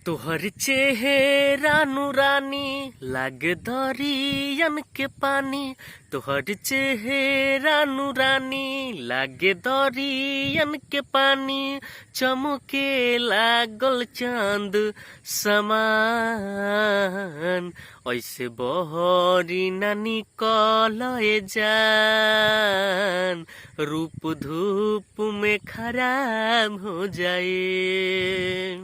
तोहर चेहरा नूरानी लागे दरियन के पानी। तोहर चेहरा नूरानी लागे दरियन के पानी। चमके लागल चांद समान ऐसे बहरी ना निकले जान। रूप धूप में खराब हो जाए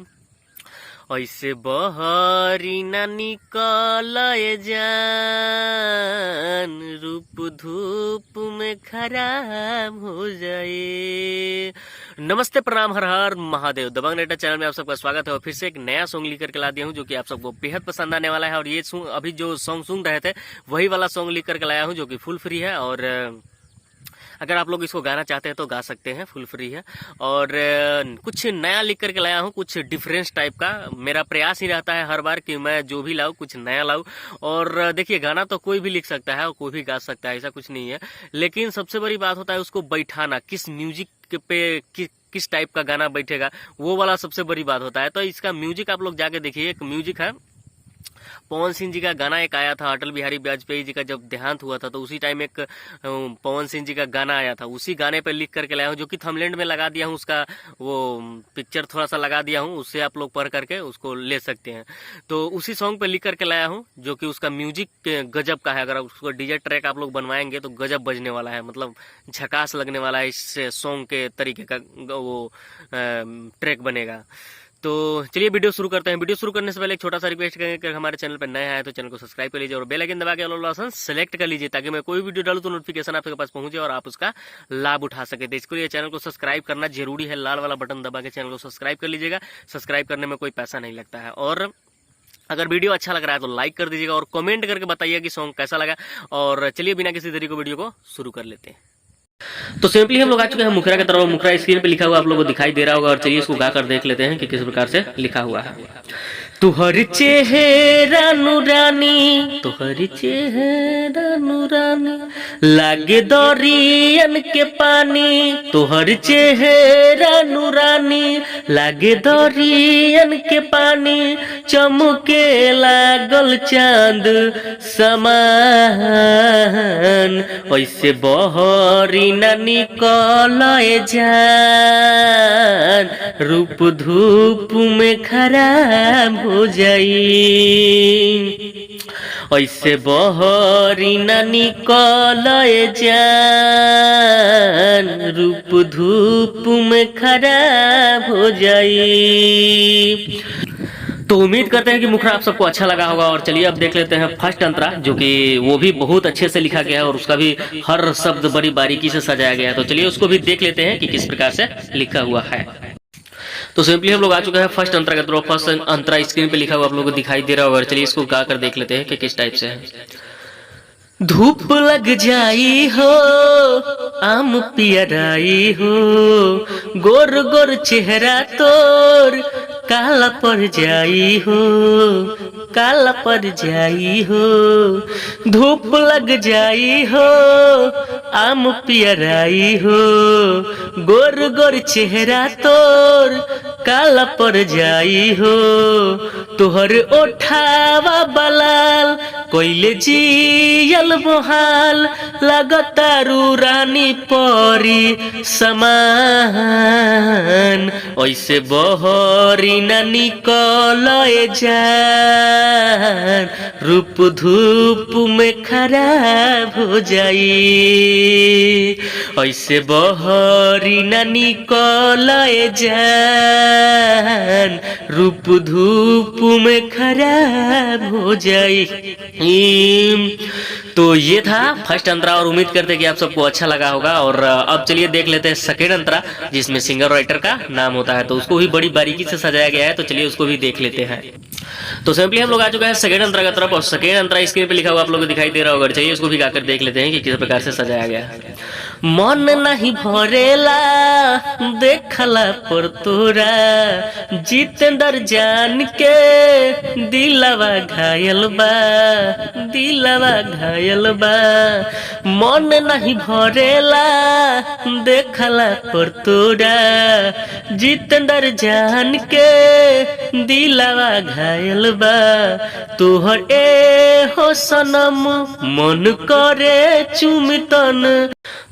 ऐसे बहरी ना निकले जान। रूप धूप में खराब हो जाए। नमस्ते, प्रणाम, हर हर महादेव। दबंग नेटा चैनल में आप सबका स्वागत है और फिर से एक नया सॉन्ग लेकर के ला दिया हूँ जो कि आप सबको बेहद पसंद आने वाला है। और ये अभी जो सॉन्ग सुन रहे थे वही वाला सॉन्ग लिख करके लाया हूँ जो कि फुल फ्री है। और अगर आप लोग इसको गाना चाहते हैं तो गा सकते हैं, फुल फ्री है। और कुछ नया लिख करके लाया हूँ, कुछ डिफरेंस टाइप का। मेरा प्रयास ही रहता है हर बार कि मैं जो भी लाऊं कुछ नया लाऊं। और देखिए, गाना तो कोई भी लिख सकता है और कोई भी गा सकता है, ऐसा कुछ नहीं है। लेकिन सबसे बड़ी बात होता है उसको बैठाना, किस म्यूजिक पे किस टाइप का गाना बैठेगा, वो वाला सबसे बड़ी बात होता है। तो इसका म्यूजिक आप लोग जाके देखिए। एक म्यूजिक है, पवन सिंह जी का गाना एक आया था, अटल बिहारी वाजपेयी जी का जब देहांत हुआ था तो उसी टाइम एक पवन सिंह जी का गाना आया था। उसी गाने पे लिख करके लाया हूँ जो कि थंबनेल में लगा दिया हूँ। उसका वो पिक्चर थोड़ा सा लगा दिया हूँ, उससे आप लोग पढ़ करके उसको ले सकते हैं। तो उसी सॉन्ग पे लिख करके लाया हूँ जो कि उसका म्यूजिक गजब का है। अगर उसको डीजे ट्रैक आप लोग बनवाएंगे तो गजब बजने वाला है, मतलब झकास लगने वाला है। इस सॉन्ग के तरीके का वो ट्रैक बनेगा। तो चलिए वीडियो शुरू करते हैं। वीडियो शुरू करने से पहले एक छोटा सा रिक्वेस्ट करेंगे कि हमारे चैनल पर नए आए तो चैनल को सब्सक्राइब कर लीजिए और बेल आइकन दबा के ऑल ऑप्शन सेलेक्ट कर लीजिए ताकि मैं कोई वीडियो डालूं तो नोटिफिकेशन आपके पास पहुंचे और आप उसका लाभ उठा सके। तो इसके लिए चैनल को सब्सक्राइब करना जरूरी है। लाल वाला बटन दबा के चैनल को सब्सक्राइब कर लीजिएगा। सब्सक्राइब करने में कोई पैसा नहीं लगता है। और अगर वीडियो अच्छा लग रहा है तो लाइक कर दीजिएगा और कमेंट करके बताइए कि सॉन्ग कैसा लगा। और चलिए बिना किसी देरी को वीडियो को शुरू कर लेते हैं। तो सिंपली हम लोग आ चुके हैं मुखरा की तरफ। मुखरा स्क्रीन पे लिखा हुआ आप लोगों को दिखाई दे रहा होगा। और चलिए इसको गा कर देख लेते हैं कि किस प्रकार से लिखा हुआ है। तुहर चेहरा नूरानी, तुहर चेहरा नूरानी लागे दरियन के पानी। तुहर चेहरा नूरानी लागे दरियन के पानी। चमके लागल चांद समान ऐसे बहरी ना निकले जान। रूप धूप में खराब हो जाई ऐसे बहरी ना निकले जान। रूप धूप में खराब हो जाई। तो उम्मीद करते हैं कि मुखरा आप सबको अच्छा लगा होगा। और चलिए अब देख लेते हैं फर्स्ट अंतरा, जो कि वो भी बहुत अच्छे से लिखा गया है और उसका भी हर शब्द बड़ी बारीकी से सजाया गया है। तो चलिए उसको भी देख लेते हैं कि किस प्रकार से लिखा हुआ है। तो सिंपली हम लोग आ चुके हैं फर्स्ट अंतरा के तरफ। फर्स्ट अंतरा स्क्रीन पे लिखा हुआ आप लोगों को दिखाई दे रहा होगा। चलिए इसको गा कर देख लेते हैं कि किस टाइप से है। धूप लग जाई हो, आम पियराई हो, गोर गोर चेहरा तोर काला पड़ जाई हो, काला पड़ जाई हो। धूप लग जाई हो, आम पियराई हो, गोर गोर चेहरा तोर काला पड़ जाई हो। तोहर ओठावा बलाल कोइले जियल मोहाल लगतारू रानी परी समान ऐसे बहरी ना निकले जान। रूप धूप में खराब हो जाई ऐसे बहरी ना निकले जान। रूप धूप में खराब हो जाई। तो ये था फर्स्ट अंतरा और उम्मीद करते हैं कि आप सबको अच्छा लगा होगा। और अब चलिए देख लेते हैं सेकेंड अंतरा जिसमें सिंगर राइटर का नाम होता है। तो उसको भी बड़ी बारीकी से सजाया गया है। तो चलिए उसको भी देख लेते हैं। तो सिंपली हम लोग आ चुके हैं सेकेंड अंतरा की तरफ और सेकेंड अंतरा स्क्रीन पे लिखा हुआ आप लोगों को दिखाई दे रहा होगा। चलिए उसको भी गाकर देख लेते हैं कि किस प्रकार से सजाया गया है। मन नहीं भरेला देखला पर तोरा, जितेंद्र जान के दिलवा घायल बा, दिलवा घायल बा। मन नहीं भरेला देखला पर तोरा, जितेंद्र जान के दिलवा घायल बा। तोहर ए हो सनम मन करे चुमतन,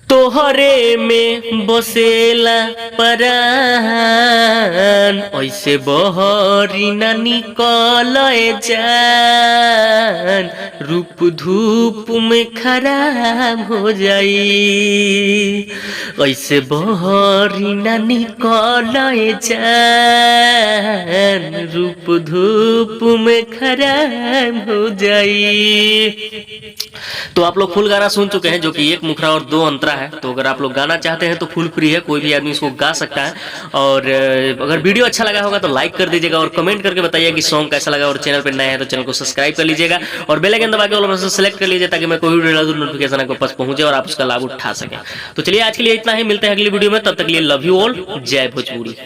तोहरे में बसेला परान। ऐसे बहरी ना निकल जान, रूप धूप में खराब हो जाई। ऐसे बहरी ना निकल जान, रूप धूप में खराब हो जाई। तो आप लोग फुल गाना सुन चुके हैं, जो कि एक मुखरा और दो अंतरा है। तो अगर आप लोग गाना चाहते हैं तो फुल फ्री है, कोई भी आदमी इसको गा सकता है। और अगर वीडियो अच्छा लगा होगा तो लाइक कर दीजिएगा और कमेंट करके बताइए कि सॉन्ग कैसा लगा। और चैनल पे नए हैं तो चैनल को सब्सक्राइब कर लीजिएगा और बेल आइकन दबा के ऑल ऑप्शन सेलेक्ट कर लीजिए, ताकि मैं कोई वीडियो नोटिफिकेशन आपको पास पहुंचे और आप उसका लाभ उठा सकें। तो चलिए आज के लिए इतना ही, मिलते हैं अगली वीडियो में, तब तक के लिए लव यू ऑल, जय भोजपुरी।